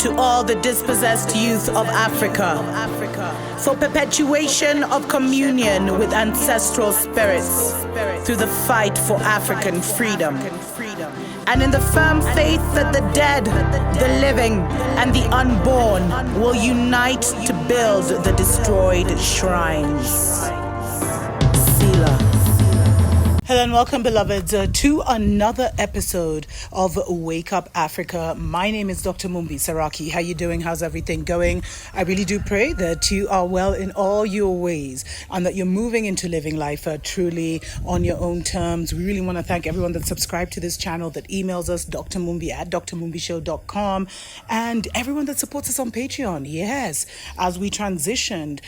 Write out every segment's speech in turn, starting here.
to all the dispossessed youth of Africa, for perpetuation of communion with ancestral spirits through the fight for African freedom, and in the firm faith that the dead, the living, and the unborn will unite to build the destroyed shrines. Selah. Hello and welcome, beloveds, to another episode of Wake Up Africa. My name is Dr. Mumbi Saraki. How you doing? How's everything going? I really do pray that you are well in all your ways and that you're moving into living life truly on your own terms. We really want to thank everyone that subscribed to this channel, that emails us, drmumbi@drmumbishow.com, and everyone that supports us on Patreon. Yes, as we transitioned,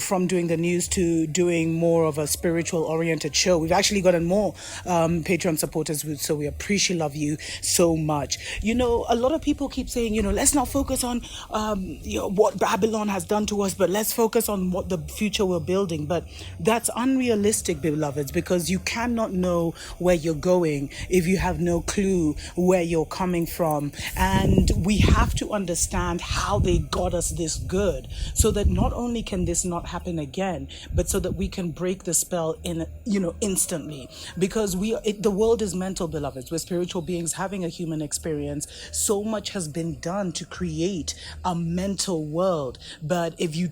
from doing the news to doing more of a spiritual oriented show. We've actually gotten more Patreon supporters, so we appreciate, love you so much. A lot of people keep saying, let's not focus on what Babylon has done to us, but let's focus on what the future we're building. But that's unrealistic, beloveds, because you cannot know where you're going if you have no clue where you're coming from. And we have to understand how they got us this good, so that not only can this not happen again, but so that we can break the spell instantly. Because the world is mental, beloveds. We're spiritual beings having a human experience. So much has been done to create a mental world. But if you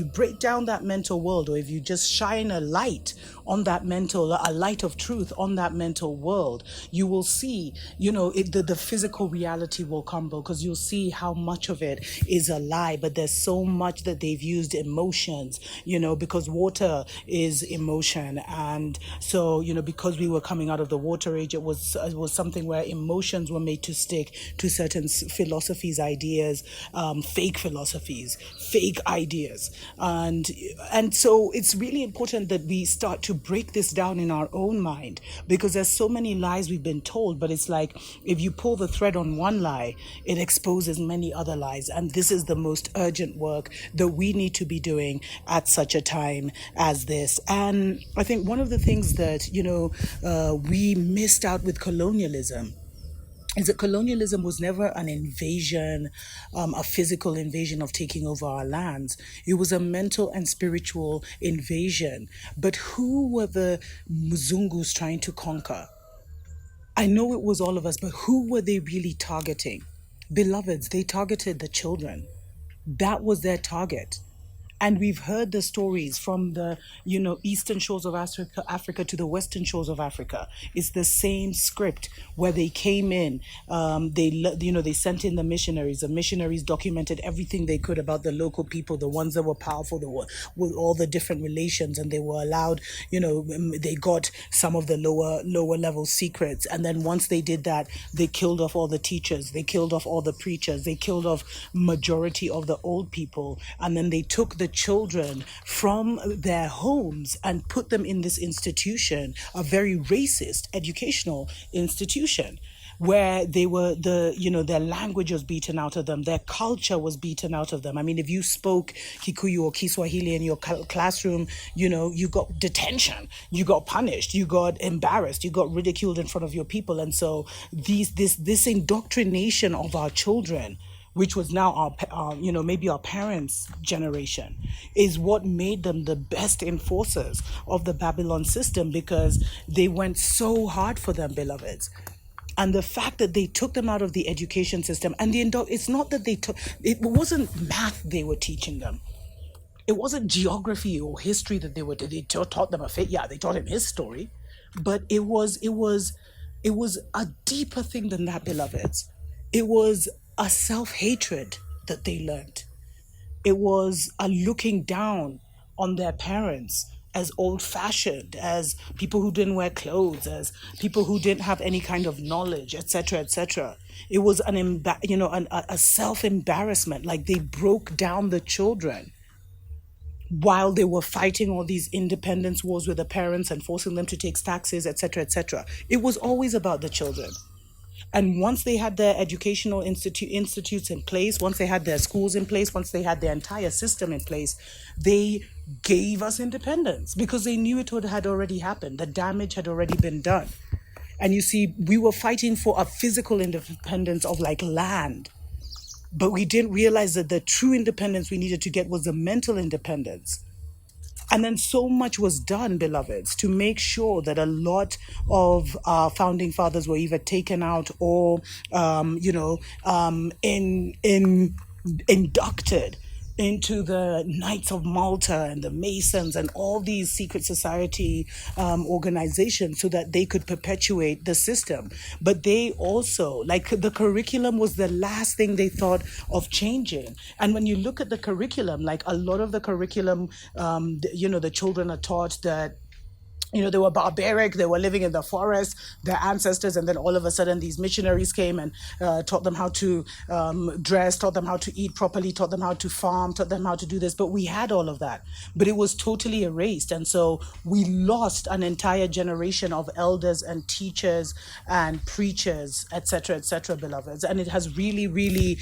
break down that mental world, or if you just shine a light on that a light of truth on that mental world, you will see, the physical reality will crumble, because you'll see how much of it is a lie. But there's so much that they've used emotions, because water is emotion. And so, because we were coming out of the water age, it was something where emotions were made to stick to certain philosophies, ideas, fake philosophies, fake ideas. And so it's really important that we start to break this down in our own mind, because there's so many lies we've been told, but it's like if you pull the thread on one lie, it exposes many other lies. And this is the most urgent work that we need to be doing at such a time as this. And I think one of the things that, we missed out with colonialism is that colonialism was never an invasion, a physical invasion of taking over our lands. It was a mental and spiritual invasion. But who were the Mzungus trying to conquer? I know it was all of us, but who were they really targeting? Beloveds, they targeted the children. That was their target. And we've heard the stories from the, eastern shores of Africa to the western shores of Africa. It's the same script where they came in. They sent in the missionaries. The missionaries documented everything they could about the local people, the ones that were powerful, with all the different relations, and they were allowed. They got some of the lower level secrets. And then once they did that, they killed off all the teachers. They killed off all the preachers. They killed off majority of the old people, and then they took the children from their homes and put them in this institution, a very racist educational institution, where they were their language was beaten out of them, their culture was beaten out of them. I mean, if you spoke Kikuyu or Kiswahili in your classroom, you got detention, you got punished, you got embarrassed, you got ridiculed in front of your people. And so this indoctrination of our children, which was now our maybe our parents' generation, is what made them the best enforcers of the Babylon system, because they went so hard for them, beloveds. And the fact that they took them out of the education system, and it's not that it wasn't math they were teaching them. It wasn't geography or history that they taught them they taught him his story, but it was a deeper thing than that, beloveds. It was a self-hatred that they learned. It was a looking down on their parents as old-fashioned, as people who didn't wear clothes, as people who didn't have any kind of knowledge, etc., etc. It was a self-embarrassment. Like, they broke down the children while they were fighting all these independence wars with the parents and forcing them to take taxes, etc., etc. It was always about the children. And once they had their educational institutes in place, once they had their schools in place, once they had their entire system in place, they gave us independence, because they knew it had already happened. The damage had already been done. And you see, we were fighting for a physical independence of like land. But we didn't realize that the true independence we needed to get was the mental independence. And then so much was done, beloveds, to make sure that a lot of our founding fathers were either taken out or, inducted into the Knights of Malta and the Masons and all these secret society organizations so that they could perpetuate the system. But they also, like, the curriculum was the last thing they thought of changing. And when you look at the curriculum, like a lot of the curriculum, the children are taught that they were barbaric, they were living in the forest, their ancestors, and then all of a sudden these missionaries came and taught them how to dress, taught them how to eat properly, taught them how to farm, taught them how to do this. But we had all of that, but it was totally erased. And so we lost an entire generation of elders and teachers and preachers, etc., beloveds. And it has really, really,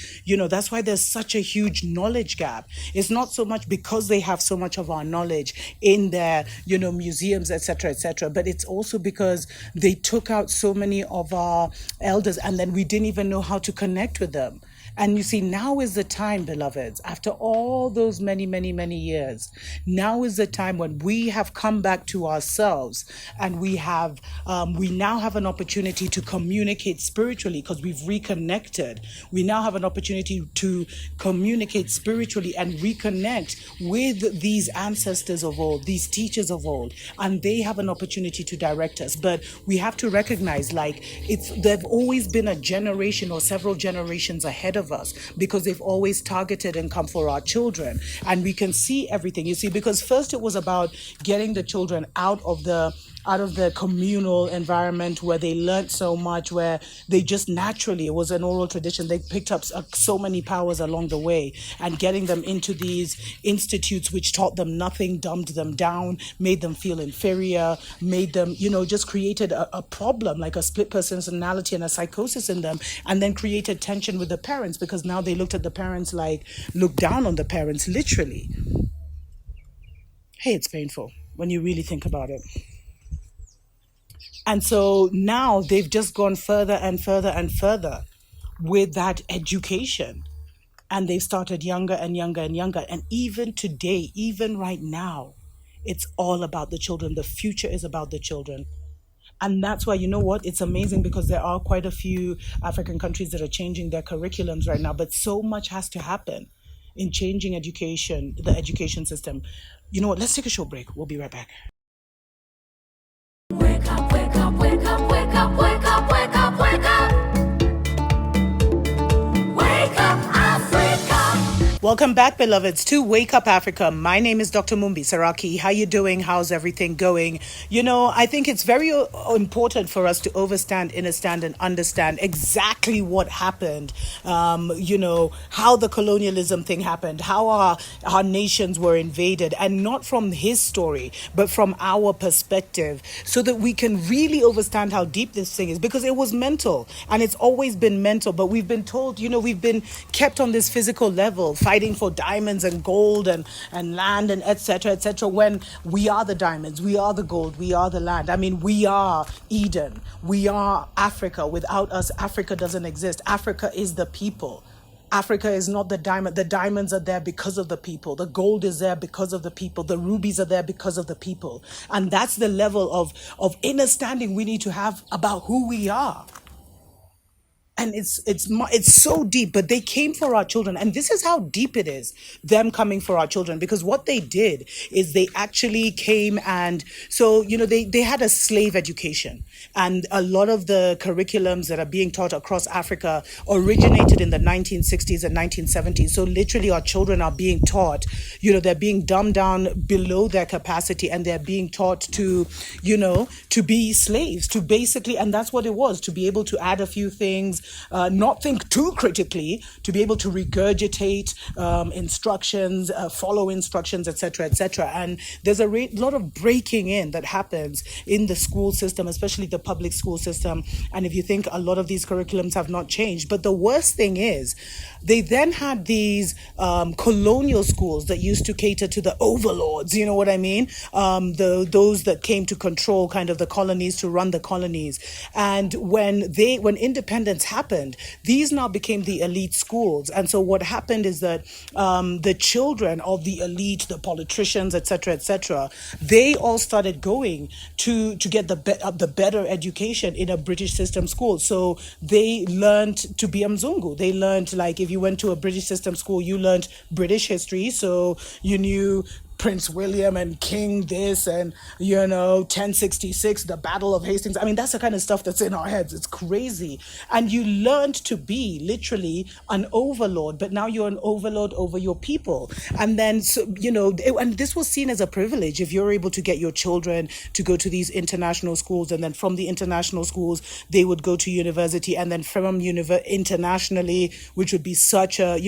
that's why there's such a huge knowledge gap. It's not so much because they have so much of our knowledge in their, museums, etc., but it's also because they took out so many of our elders and then we didn't even know how to connect with them. And you see, now is the time, beloveds, after all those many, many, many years, now is the time when we have come back to ourselves and we now have an opportunity to communicate spiritually because we've reconnected. We now have an opportunity to communicate spiritually and reconnect with these ancestors of old, these teachers of old, and they have an opportunity to direct us. But we have to recognize, they've always been a generation or several generations ahead of us because they've always targeted and come for our children. And we can see everything, you see, because first it was about getting the children out of the communal environment where they learned so much, where they just naturally, it was an oral tradition, they picked up so many powers along the way, and getting them into these institutes which taught them nothing, dumbed them down, made them feel inferior, made them, just created a problem, like a split personality and a psychosis in them, and then created tension with the parents because now they looked at the parents looked down on the parents, literally. Hey, it's painful when you really think about it. And so now they've just gone further and further and further with that education. And they've started younger and younger and younger. And even today, even right now, it's all about the children. The future is about the children. And that's why, it's amazing because there are quite a few African countries that are changing their curriculums right now. But so much has to happen in changing education, the education system. You know what? Let's take a short break. We'll be right back. Wake up, wake up, wake up, wake up, wake up, wake up, wake up. Wake up, Africa. Welcome back, beloveds, to Wake Up Africa. My name is Dr. Mumbi Saraki. How you doing? How's everything going? I think it's very important for us to understand and understand exactly what happened, how the colonialism thing happened, how our nations were invaded, and not from his story, but from our perspective, so that we can really understand how deep this thing is, because it was mental, and it's always been mental, but we've been told, we've been kept on this physical level, fighting for diamonds and gold and land and etc., when we are the diamonds, we are the gold, we are the land. I mean, we are Eden, we are Africa. Without us, Africa doesn't exist. Africa is the people. Africa is not the diamond. The diamonds are there because of the people. The gold is there because of the people. The rubies are there because of the people. And that's the level of understanding we need to have about who we are. And it's so deep, but they came for our children. And this is how deep it is, them coming for our children, because what they did is they actually came and so, they had a slave education. And a lot of the curriculums that are being taught across Africa originated in the 1960s and 1970s. So literally our children are being taught, they're being dumbed down below their capacity, and they're being taught to, to be slaves, to basically, and that's what it was, to be able to add a few things, not think too critically, to be able to regurgitate instructions, follow instructions, etc., And there's a lot of breaking in that happens in the school system, especially the public school system. And if you think, a lot of these curriculums have not changed. But the worst thing is, they then had these colonial schools that used to cater to the overlords, you know what I mean? Those that came to control kind of the colonies, to run the colonies. And when independence happened, these now became the elite schools. And so what happened is that the children of the elite, the politicians, etc., they all started going to get the better education in a British system school. So they learned to be a Mzungu. They learned, like, if you went to a British system school, you learned British history. So you knew Prince William and King this and 1066, the Battle of Hastings. I mean, that's the kind of stuff that's in our heads. It's crazy. And you learned to be literally an overlord, but now you're an overlord over your people. And then, so, and this was seen as a privilege if you're able to get your children to go to these international schools, and then from the international schools they would go to university, and then from internationally, which would be such a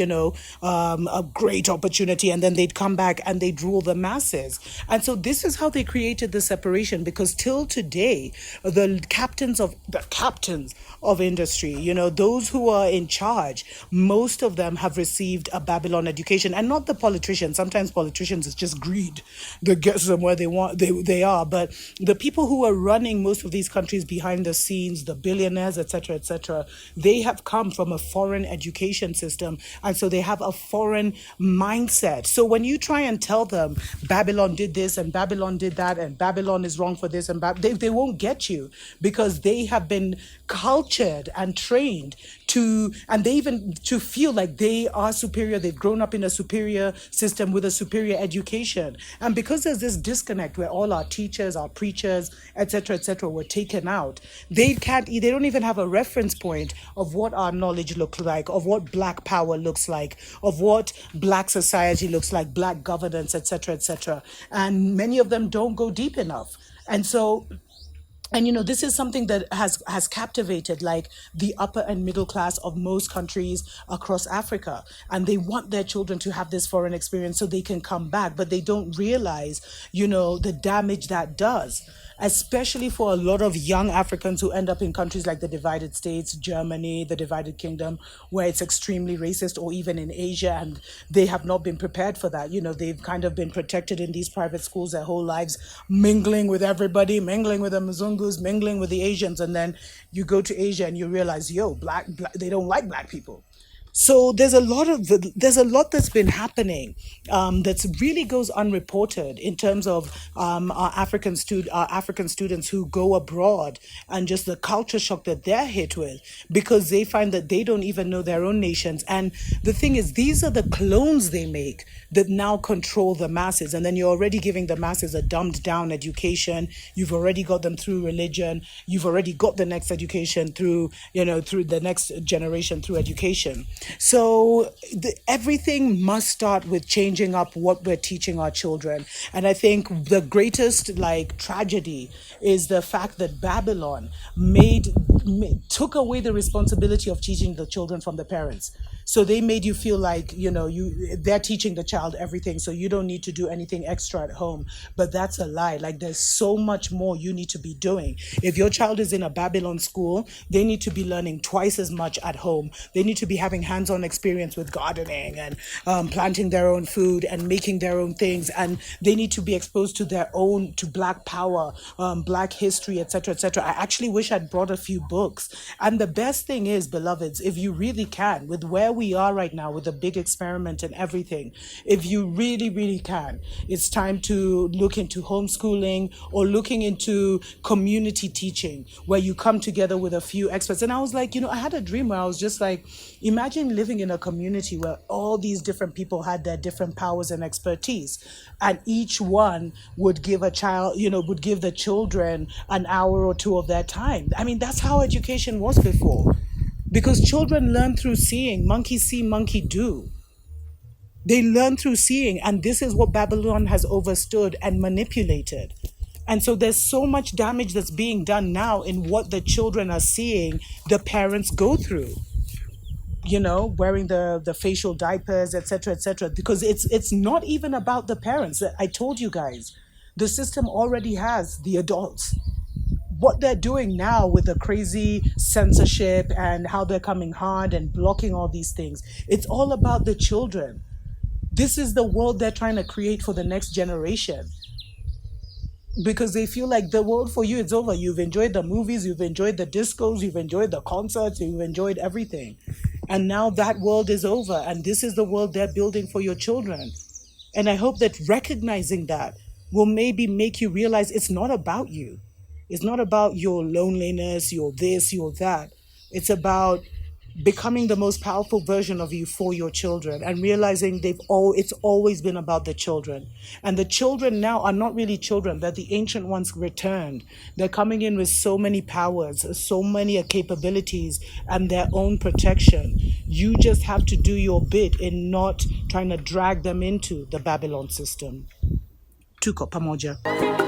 great opportunity, and then they'd come back and they'd rule the masses. And so this is how they created the separation, because till today the captains of industry, those who are in charge, most of them have received a Babylon education, and not the politicians. Sometimes politicians is just greed that gets them where they are, but the people who are running most of these countries behind the scenes, the billionaires, etc., they have come from a foreign education system, and so they have a foreign mindset. So when you try and tell them Babylon did this and Babylon did that and Babylon is wrong for this, and they won't get you, because they have been cultured and trained to feel like they are superior. They've grown up in a superior system with a superior education. And because there's this disconnect where all our teachers, our preachers, etc., were taken out, they don't even have a reference point of what our knowledge looks like, of what Black power looks like, of what Black society looks like, Black governance, etc. And many of them don't go deep enough. And so, this is something that has captivated, like, the upper and middle class of most countries across Africa. And they want their children to have this foreign experience so they can come back, but they don't realize, the damage that does, especially for a lot of young Africans who end up in countries like the divided states, Germany, the divided kingdom, where it's extremely racist, or even in Asia, and they have not been prepared for that. They've kind of been protected in these private schools their whole lives, mingling with everybody, mingling with the Mzungus, mingling with the Asians, and then you go to Asia and you realize, black they don't like Black people. So there's a lot that's been happening that really goes unreported in terms of our African students who go abroad, and just the culture shock that they're hit with, because they find that they don't even know their own nations. And the thing is, these are the clones they make that now control the masses. And then you're already giving the masses a dumbed down education. You've already got them through religion. You've already got the next education through the next generation through education. So everything must start with changing up what we're teaching our children. And I think the greatest tragedy is the fact that Babylon took away the responsibility of teaching the children from the parents. So they made you feel like, they're teaching the child everything, so you don't need to do anything extra at home. But that's a lie. Like, there's so much more you need to be doing. If your child is in a Babylon school, they need to be learning twice as much at home. They need to be having hands-on experience with gardening and planting their own food and making their own things. And they need to be exposed to Black power, Black history, etc. I actually wish I'd brought a few books. And the best thing is, beloveds, if you really can, with where we are right now with the big experiment and everything, if you really, really can, it's time to look into homeschooling or looking into community teaching, where you come together with a few experts. And I was like, I had a dream where I was just like, imagine living in a community where all these different people had their different powers and expertise, and each one would give the children an hour or two of their time. I mean, that's how education was before. Because children learn through seeing. Monkey see, monkey do. They learn through seeing, and this is what Babylon has overstood and manipulated. And so there's so much damage that's being done now in what the children are seeing the parents go through. Wearing the facial diapers, etc., because it's not even about the parents. I told you guys, the system already has the adults. What they're doing now with the crazy censorship and how they're coming hard and blocking all these things, it's all about the children. This is the world they're trying to create for the next generation. because they feel like the world for you is over. You've enjoyed the movies, you've enjoyed the discos, you've enjoyed the concerts, you've enjoyed everything. And now that world is over, and this is the world they're building for your children. And I hope that recognizing that will maybe make you realize it's not about you. It's not about your loneliness, your this, your that. It's about becoming the most powerful version of you for your children and realizing it's always been about the children. And the children now are not really children, they're the ancient ones returned. They're coming in with so many powers, so many capabilities, and their own protection. You just have to do your bit in not trying to drag them into the Babylon system. Tuko pamoja.